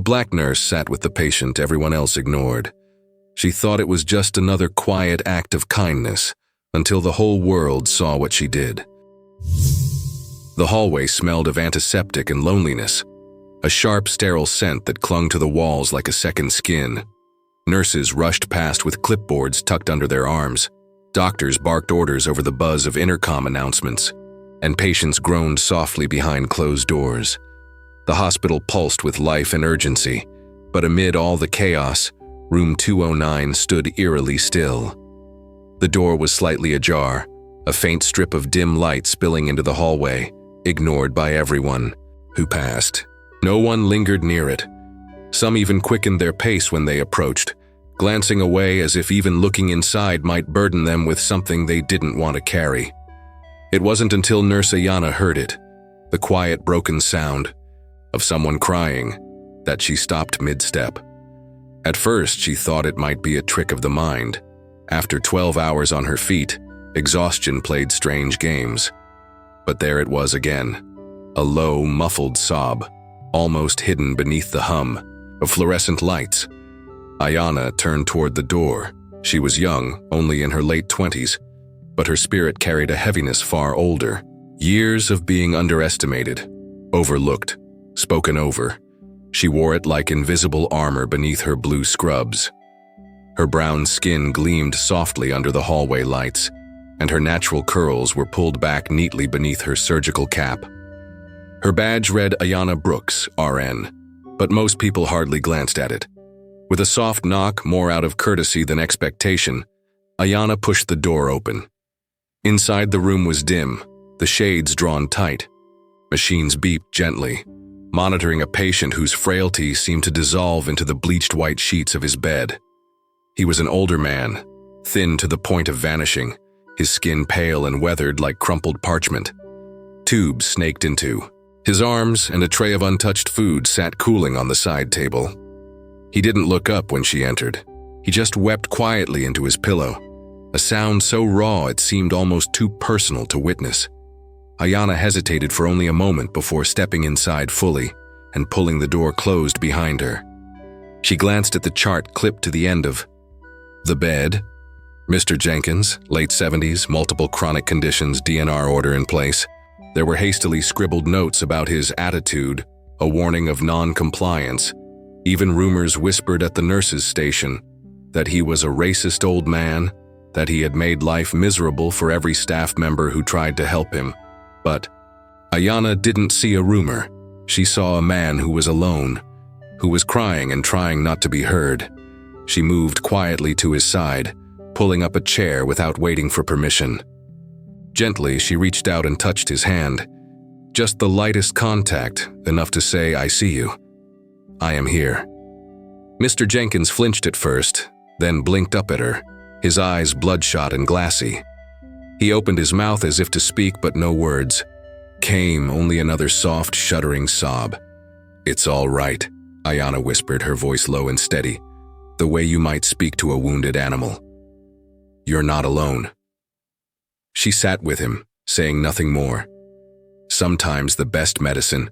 A black nurse sat with the patient everyone else ignored. She thought it was just another quiet act of kindness, until the whole world saw what she did. The hallway smelled of antiseptic and loneliness, a sharp, sterile scent that clung to the walls like a second skin. Nurses rushed past with clipboards tucked under their arms. Doctors barked orders over the buzz of intercom announcements, and patients groaned softly behind closed doors. The hospital pulsed with life and urgency, but amid all the chaos, room 209 stood eerily still. The door was slightly ajar, a faint strip of dim light spilling into the hallway, ignored by everyone who passed. No one lingered near it. Some even quickened their pace when they approached, glancing away as if even looking inside might burden them with something they didn't want to carry. It wasn't until Nurse Ayana heard it, the quiet, broken sound of someone crying, that she stopped mid-step. At first, she thought it might be a trick of the mind. After 12 hours on her feet, exhaustion played strange games. But there it was again, a low, muffled sob, almost hidden beneath the hum of fluorescent lights. Ayana turned toward the door. She was young, only in her late 20s, but her spirit carried a heaviness far older. Years of being underestimated, overlooked, spoken over. She wore it like invisible armor beneath her blue scrubs. Her brown skin gleamed softly under the hallway lights, and her natural curls were pulled back neatly beneath her surgical cap. Her badge read Ayana Brooks, RN, but most people hardly glanced at it. With a soft knock, more out of courtesy than expectation, Ayana pushed the door open. Inside the room was dim, the shades drawn tight. Machines beeped gently, monitoring a patient whose frailty seemed to dissolve into the bleached white sheets of his bed. He was an older man, thin to the point of vanishing, his skin pale and weathered like crumpled parchment. Tubes snaked into his arms, and a tray of untouched food sat cooling on the side table. He didn't look up when she entered. He just wept quietly into his pillow, a sound so raw it seemed almost too personal to witness. Ayana hesitated for only a moment before stepping inside fully and pulling the door closed behind her. She glanced at the chart clipped to the end of the bed. Mr. Jenkins, late 70s, multiple chronic conditions, DNR order in place. There were hastily scribbled notes about his attitude, a warning of non-compliance. Even rumors whispered at the nurses' station that he was a racist old man, that he had made life miserable for every staff member who tried to help him. But Ayana didn't see a rumor. She saw a man who was alone, who was crying and trying not to be heard. She moved quietly to his side, pulling up a chair without waiting for permission. Gently, she reached out and touched his hand. Just the lightest contact, enough to say, "I see you. I am here." Mr. Jenkins flinched at first, then blinked up at her, his eyes bloodshot and glassy. He opened his mouth as if to speak, but no words came, only another soft, shuddering sob. "It's all right," Ayana whispered, her voice low and steady, the way you might speak to a wounded animal. "You're not alone." She sat with him, saying nothing more. Sometimes the best medicine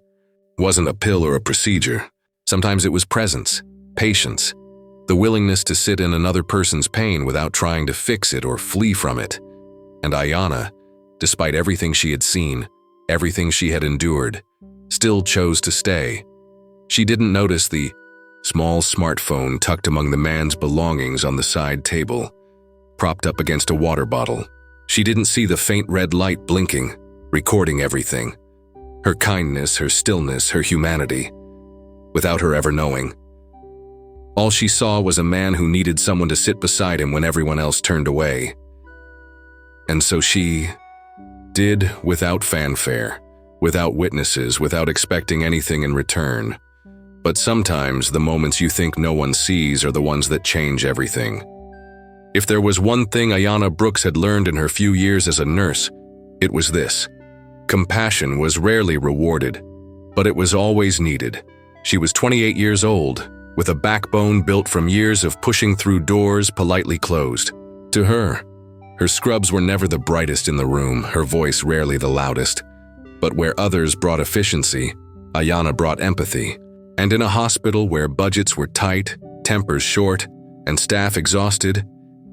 wasn't a pill or a procedure. Sometimes it was presence, patience, the willingness to sit in another person's pain without trying to fix it or flee from it. And Ayana, despite everything she had seen, everything she had endured, still chose to stay. She didn't notice the small smartphone tucked among the man's belongings on the side table, propped up against a water bottle. She didn't see the faint red light blinking, recording everything. Her kindness, her stillness, her humanity, without her ever knowing. All she saw was a man who needed someone to sit beside him when everyone else turned away. And so she did, without fanfare, without witnesses, without expecting anything in return. But sometimes the moments you think no one sees are the ones that change everything. If there was one thing Ayana Brooks had learned in her few years as a nurse, it was this. Compassion was rarely rewarded, but it was always needed. She was 28 years old, with a backbone built from years of pushing through doors politely closed. To her scrubs were never the brightest in the room, her voice rarely the loudest. But where others brought efficiency, Ayana brought empathy. And in a hospital where budgets were tight, tempers short, and staff exhausted,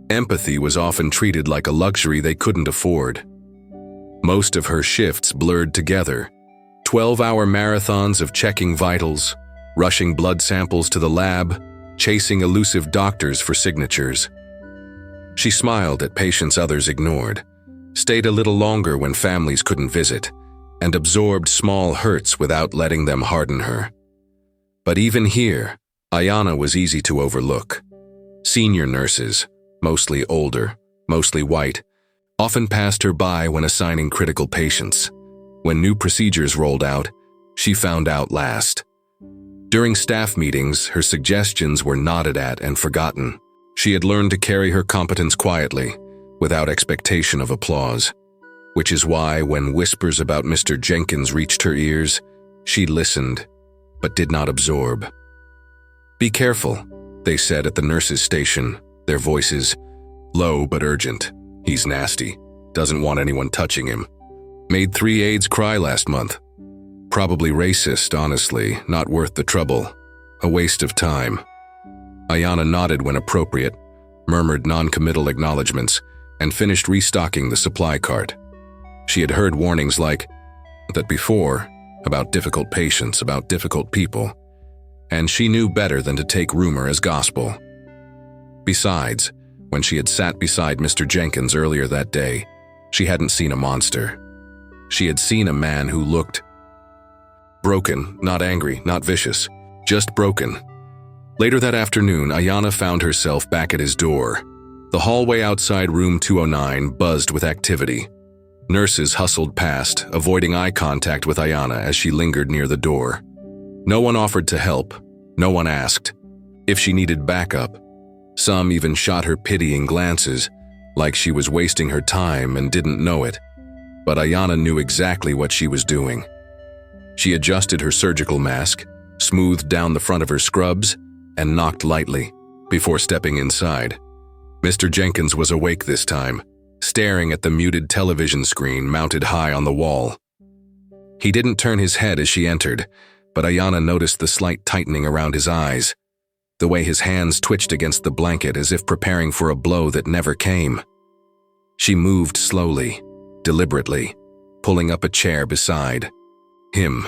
empathy was often treated like a luxury they couldn't afford. Most of her shifts blurred together, 12-hour marathons of checking vitals, rushing blood samples to the lab, chasing elusive doctors for signatures. She smiled at patients others ignored, stayed a little longer when families couldn't visit, and absorbed small hurts without letting them harden her. But even here, Ayana was easy to overlook. Senior nurses, mostly older, mostly white, often passed her by when assigning critical patients. When new procedures rolled out, she found out last. During staff meetings, her suggestions were nodded at and forgotten. She had learned to carry her competence quietly, without expectation of applause. Which is why, when whispers about Mr. Jenkins reached her ears, she listened, but did not absorb. "Be careful," they said at the nurses' station, their voices low but urgent. "He's nasty. Doesn't want anyone touching him. Made 3 aides cry last month. Probably racist, honestly, not worth the trouble. A waste of time." Ayana nodded when appropriate, murmured non-committal acknowledgments, and finished restocking the supply cart. She had heard warnings like that before, about difficult patients, about difficult people, and she knew better than to take rumor as gospel. Besides, when she had sat beside Mr. Jenkins earlier that day, she hadn't seen a monster. She had seen a man who looked broken, not angry, not vicious, just broken. Later that afternoon, Ayana found herself back at his door. The hallway outside room 209 buzzed with activity. Nurses hustled past, avoiding eye contact with Ayana as she lingered near the door. No one offered to help. No one asked if she needed backup. Some even shot her pitying glances, like she was wasting her time and didn't know it. But Ayana knew exactly what she was doing. She adjusted her surgical mask, smoothed down the front of her scrubs, and knocked lightly before stepping inside. Mr. Jenkins was awake this time, staring at the muted television screen mounted high on the wall. He didn't turn his head as she entered, but Ayana noticed the slight tightening around his eyes, the way his hands twitched against the blanket as if preparing for a blow that never came. She moved slowly, deliberately, pulling up a chair beside him.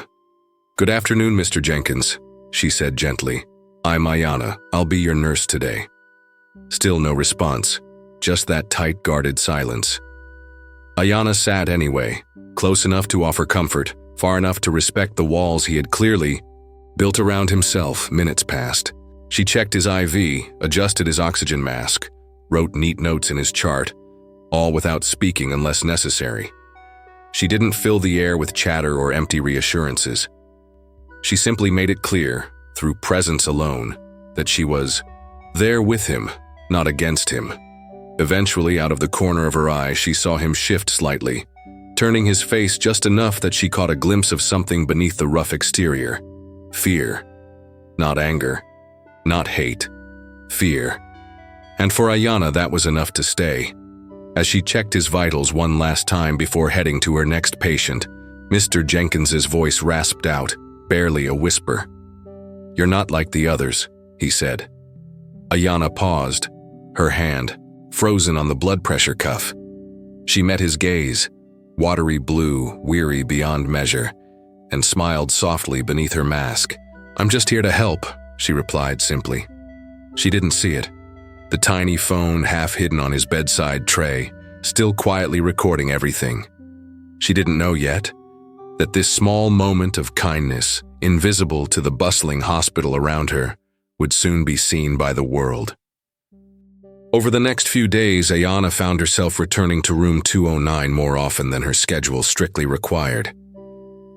"Good afternoon, Mr. Jenkins," she said gently. "I'm Ayana. I'll be your nurse today." Still no response, just that tight, guarded silence. Ayana sat anyway, close enough to offer comfort, far enough to respect the walls he had clearly built around himself. Minutes passed. She checked his IV, adjusted his oxygen mask, wrote neat notes in his chart, all without speaking unless necessary. She didn't fill the air with chatter or empty reassurances. She simply made it clear, through presence alone, that she was there with him, not against him. Eventually, out of the corner of her eye, she saw him shift slightly, turning his face just enough that she caught a glimpse of something beneath the rough exterior. Fear. Not anger. Not hate. Fear. And for Ayana, that was enough to stay. As she checked his vitals one last time before heading to her next patient, Mr. Jenkins's voice rasped out, barely a whisper. "You're not like the others," he said. Ayana paused, her hand frozen on the blood pressure cuff. She met his gaze, watery blue, weary beyond measure, and smiled softly beneath her mask. "I'm just here to help," she replied simply. She didn't see it. The tiny phone half hidden on his bedside tray, still quietly recording everything. She didn't know yet that this small moment of kindness, invisible to the bustling hospital around her, would soon be seen by the world. Over the next few days, Ayana found herself returning to room 209 more often than her schedule strictly required.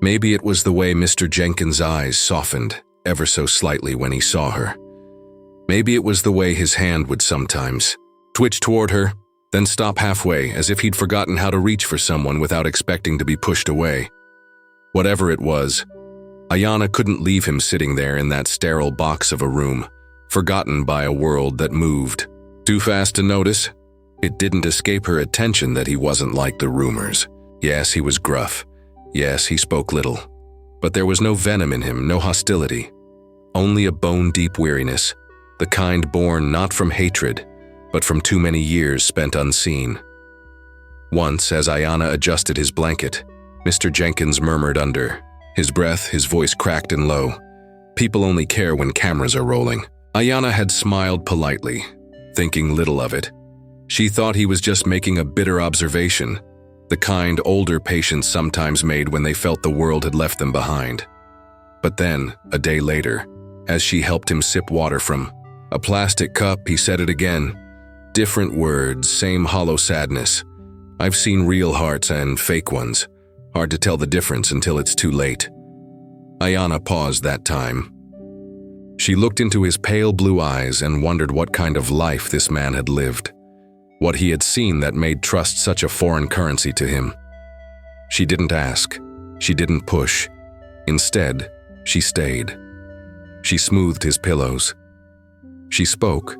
Maybe it was the way Mr. Jenkins' eyes softened ever so slightly when he saw her. Maybe it was the way his hand would sometimes twitch toward her, then stop halfway as if he'd forgotten how to reach for someone without expecting to be pushed away. Whatever it was, Ayana couldn't leave him sitting there in that sterile box of a room, forgotten by a world that moved. Too fast to notice, it didn't escape her attention that he wasn't like the rumors. Yes, he was gruff. Yes, he spoke little. But there was no venom in him, no hostility. only a bone-deep weariness, the kind born not from hatred, but from too many years spent unseen. Once, as Ayana adjusted his blanket, Mr. Jenkins murmured under his breath, his voice cracked and low, "People only care when cameras are rolling." Ayana had smiled politely, thinking little of it. She thought he was just making a bitter observation, the kind older patients sometimes made when they felt the world had left them behind. But then, a day later, as she helped him sip water from a plastic cup, he said it again. Different words, same hollow sadness. I've seen real hearts and fake ones. Hard to tell the difference until it's too late. Ayana paused that time. She looked into his pale blue eyes and wondered what kind of life this man had lived, what he had seen that made trust such a foreign currency to him. She didn't ask. She didn't push. Instead, she stayed. She smoothed his pillows. She spoke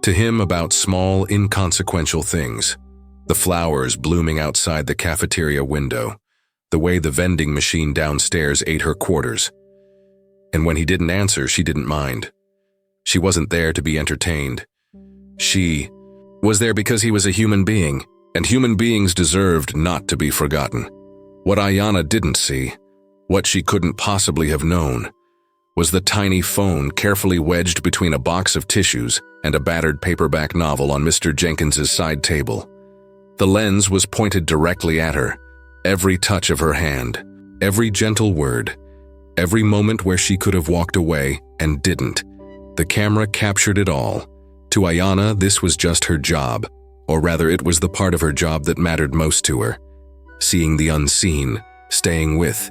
to him about small, inconsequential things. The flowers blooming outside the cafeteria window, the way the vending machine downstairs ate her quarters. And when he didn't answer, she didn't mind. She wasn't there to be entertained. She was there because he was a human being, and human beings deserved not to be forgotten. What Ayana didn't see, what she couldn't possibly have known, was the tiny phone carefully wedged between a box of tissues and a battered paperback novel on Mr. Jenkins's side table. The lens was pointed directly at her, every touch of her hand, every gentle word, every moment where she could have walked away and didn't. The camera captured it all. To Ayana, this was just her job, or rather it was the part of her job that mattered most to her. Seeing the unseen, staying with,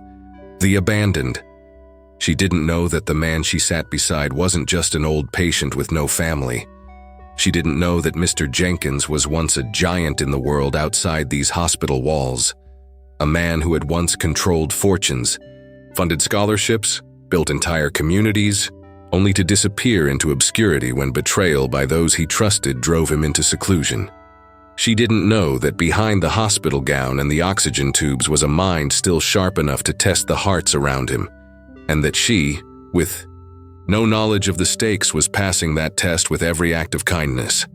the abandoned. She didn't know that the man she sat beside wasn't just an old patient with no family. She didn't know that Mr. Jenkins was once a giant in the world outside these hospital walls. A man who had once controlled fortunes, funded scholarships, built entire communities, only to disappear into obscurity when betrayal by those he trusted drove him into seclusion. She didn't know that behind the hospital gown and the oxygen tubes was a mind still sharp enough to test the hearts around him, and that she, with no knowledge of the stakes, was passing that test with every act of kindness.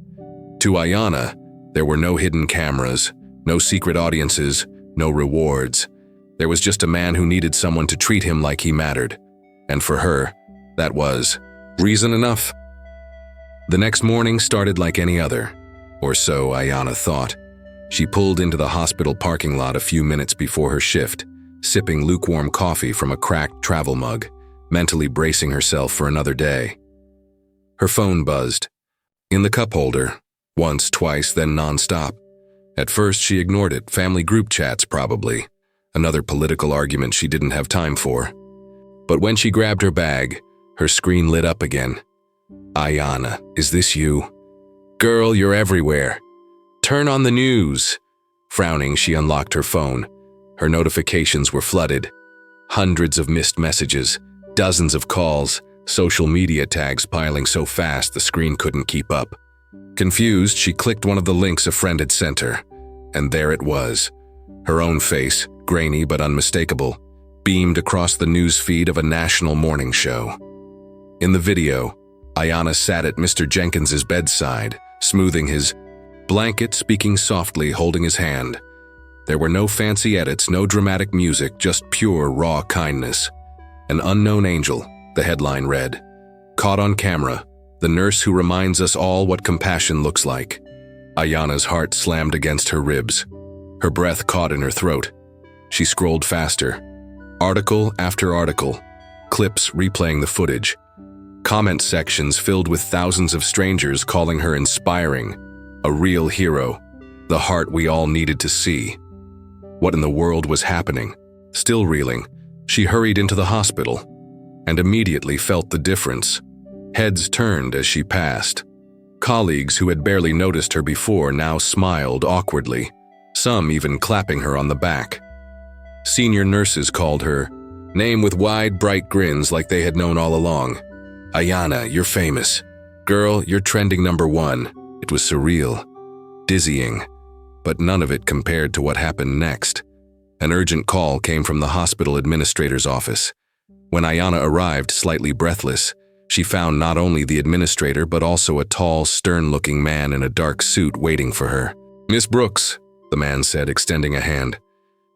To Ayana, there were no hidden cameras, no secret audiences, no rewards. There was just a man who needed someone to treat him like he mattered. And for her, that was reason enough. The next morning started like any other, or so Ayana thought. She pulled into the hospital parking lot a few minutes before her shift, sipping lukewarm coffee from a cracked travel mug, mentally bracing herself for another day. Her phone buzzed. In the cup holder, once, twice, then nonstop. At first she ignored it, family group chats probably, another political argument she didn't have time for. But when she grabbed her bag, her screen lit up again. Ayana, is this you? Girl, you're everywhere. Turn on the news. Frowning, she unlocked her phone. Her notifications were flooded. Hundreds of missed messages, dozens of calls, social media tags piling so fast the screen couldn't keep up. Confused, she clicked one of the links a friend had sent her, and there it was. Her own face, grainy but unmistakable, beamed across the news feed of a national morning show. In the video, Ayana sat at Mr. Jenkins's bedside, smoothing his blanket, speaking softly, holding his hand. There were no fancy edits, no dramatic music, just pure, raw kindness. An unknown angel, the headline read. Caught on camera, the nurse who reminds us all what compassion looks like. Ayana's heart slammed against her ribs. Her breath caught in her throat. She scrolled faster. Article after article, clips replaying the footage. Comment sections filled with thousands of strangers calling her inspiring, a real hero, the heart we all needed to see. What in the world was happening? Still reeling, she hurried into the hospital and immediately felt the difference. Heads turned as she passed. Colleagues who had barely noticed her before now smiled awkwardly, some even clapping her on the back. Senior nurses called her name with wide, bright grins like they had known all along. Ayana, you're famous. Girl, you're trending #1. It was surreal, dizzying, but none of it compared to what happened next. An urgent call came from the hospital administrator's office. When Ayana arrived, slightly breathless, she found not only the administrator but also a tall, stern-looking man in a dark suit waiting for her. "Miss Brooks," the man said, extending a hand.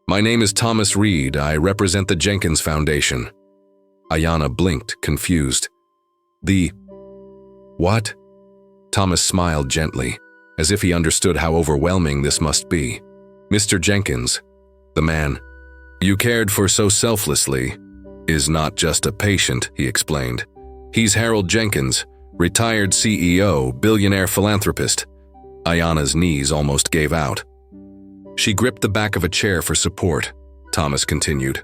"My name is Thomas Reed. I represent the Jenkins Foundation." Ayana blinked, confused. "The... what?" Thomas smiled gently, as if he understood how overwhelming this must be. "Mr. Jenkins," the man you cared for so selflessly, is not just a patient," he explained. "He's Harold Jenkins, retired CEO, billionaire philanthropist." Ayana's knees almost gave out. She gripped the back of a chair for support. Thomas continued.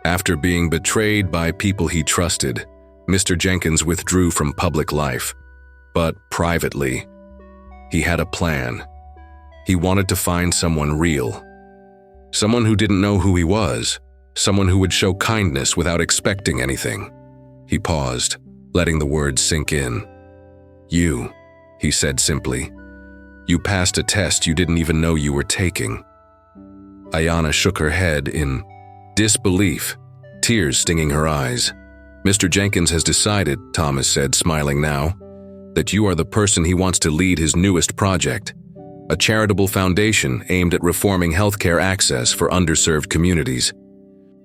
"After being betrayed by people he trusted, Mr. Jenkins withdrew from public life. But privately, he had a plan. He wanted to find someone real. Someone who didn't know who he was. Someone who would show kindness without expecting anything." He paused, letting the words sink in. "You," he said simply. "You passed a test you didn't even know you were taking." Ayana shook her head in disbelief, tears stinging her eyes. "Mr. Jenkins has decided," Thomas said, smiling now, "that you are the person he wants to lead his newest project, a charitable foundation aimed at reforming healthcare access for underserved communities."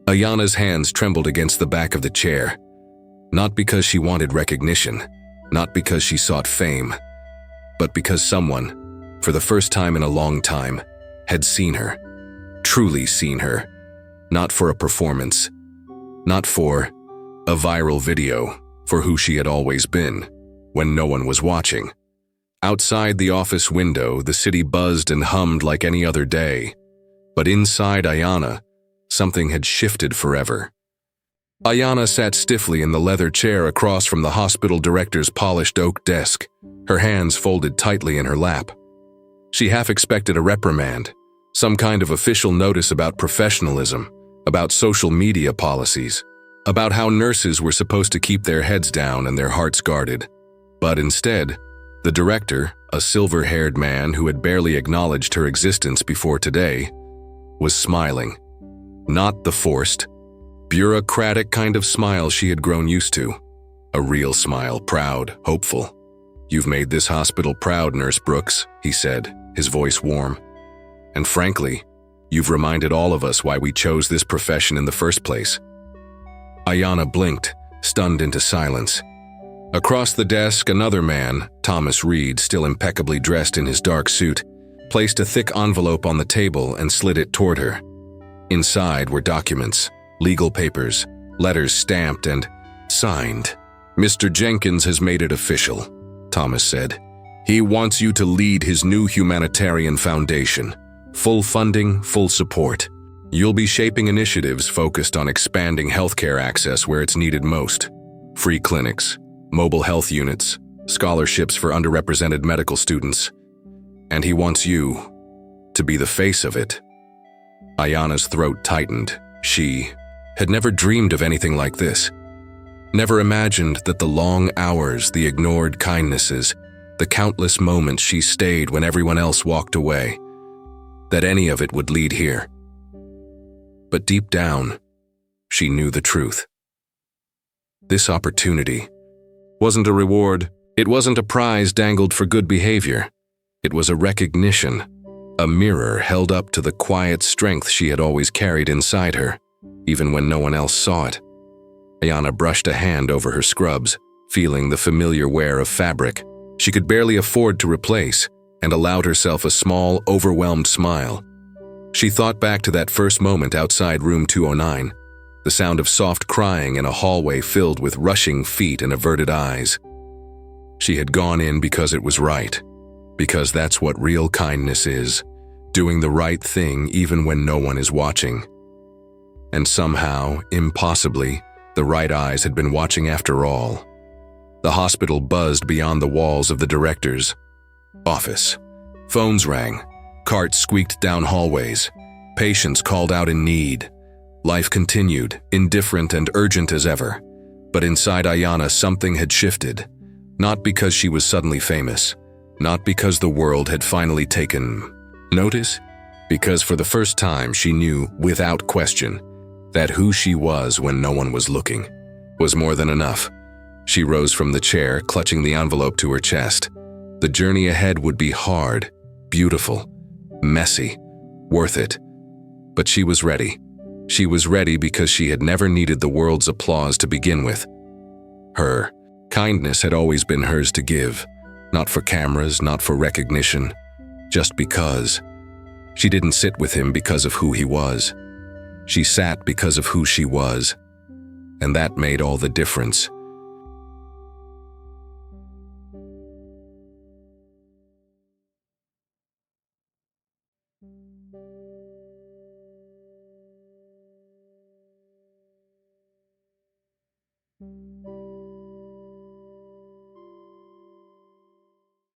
Ayana's hands trembled against the back of the chair, not because she wanted recognition, not because she sought fame, but because someone, for the first time in a long time, had seen her, truly seen her, not for a performance, not for a viral video, for who she had always been, when no one was watching. Outside the office window, the city buzzed and hummed like any other day, but inside Ayana, something had shifted forever. Ayana sat stiffly in the leather chair across from the hospital director's polished oak desk, her hands folded tightly in her lap. She half expected a reprimand, some kind of official notice about professionalism, about social media policies, about how nurses were supposed to keep their heads down and their hearts guarded. But instead, the director, a silver-haired man who had barely acknowledged her existence before today, was smiling. Not the forced, bureaucratic kind of smile she had grown used to. A real smile, proud, hopeful. "You've made this hospital proud, Nurse Brooks," he said, his voice warm. "And frankly, you've reminded all of us why we chose this profession in the first place." Ayana blinked, stunned into silence. Across the desk, another man, Thomas Reed, still impeccably dressed in his dark suit, placed a thick envelope on the table and slid it toward her. Inside were documents, legal papers, letters stamped and signed. "Mr. Jenkins has made it official," Thomas said. "He wants you to lead his new humanitarian foundation. Full funding, full support. You'll be shaping initiatives focused on expanding healthcare access where it's needed most. Free clinics, mobile health units, scholarships for underrepresented medical students. And he wants you to be the face of it." Ayana's throat tightened. She had never dreamed of anything like this. Never imagined that the long hours, the ignored kindnesses, the countless moments she stayed when everyone else walked away, that any of it would lead here. But deep down, she knew the truth. This opportunity wasn't a reward. It wasn't a prize dangled for good behavior. It was a recognition, a mirror held up to the quiet strength she had always carried inside her, even when no one else saw it. Ayana brushed a hand over her scrubs, feeling the familiar wear of fabric she could barely afford to replace, and allowed herself a small, overwhelmed smile. She thought back to that first moment outside room 209, the sound of soft crying in a hallway filled with rushing feet and averted eyes. She had gone in because it was right, because that's what real kindness is, doing the right thing even when no one is watching. And somehow, impossibly, the right eyes had been watching after all. The hospital buzzed beyond the walls of the director's office. Phones rang, carts squeaked down hallways, patients called out in need. Life continued, indifferent and urgent as ever. But inside Ayana, something had shifted. Not because she was suddenly famous, not because the world had finally taken notice, because for the first time she knew, without question, that who she was when no one was looking. was more than enough. She rose from the chair, clutching the envelope to her chest. The journey ahead would be hard, beautiful, messy, worth it. But she was ready. She was ready because she had never needed the world's applause to begin with. Her kindness had always been hers to give, not for cameras, not for recognition, just because. She didn't sit with him because of who he was. She sat because of who she was. And that made all the difference.